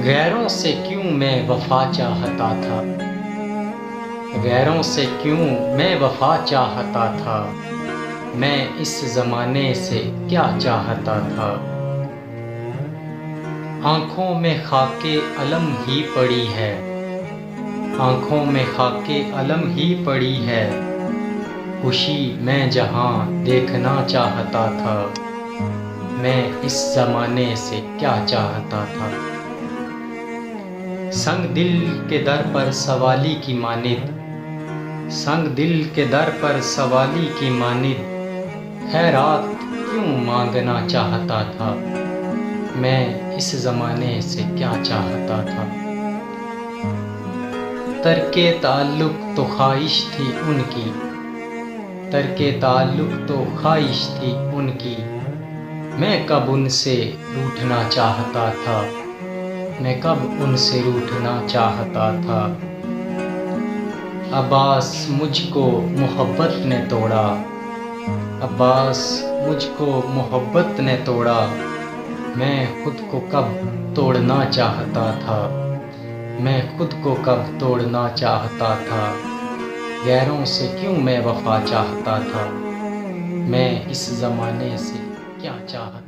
غیروں سے کیوں میں وفا چاہتا تھا، غیروں سے کیوں میں وفا چاہتا تھا، میں اس زمانے سے کیا چاہتا تھا۔ آنکھوں میں خاک علم ہی پڑی ہے، آنکھوں میں خاک علم ہی پڑی ہے، خوشی میں جہاں دیکھنا چاہتا تھا، میں اس زمانے سے کیا چاہتا تھا۔ سنگ دل کے در پر سوالی کی مانند، سنگ دل کے در پر سوالی کی مانند خیرات کیوں مانگنا چاہتا تھا، میں اس زمانے سے کیا چاہتا تھا۔ ترک تعلق تو خواہش تھی ان کی، ترک تعلق تو خواہش تھی ان کی، میں کب ان سے روٹھنا چاہتا تھا، میں کب ان سے روٹھنا چاہتا تھا۔ عباس مجھ کو محبت نے توڑا، عباس مجھ کو محبت نے توڑا، میں خود کو کب توڑنا چاہتا تھا، میں خود کو کب توڑنا چاہتا تھا۔ غیروں سے کیوں میں وفا چاہتا تھا، میں اس زمانے سے کیا چاہتا تھا۔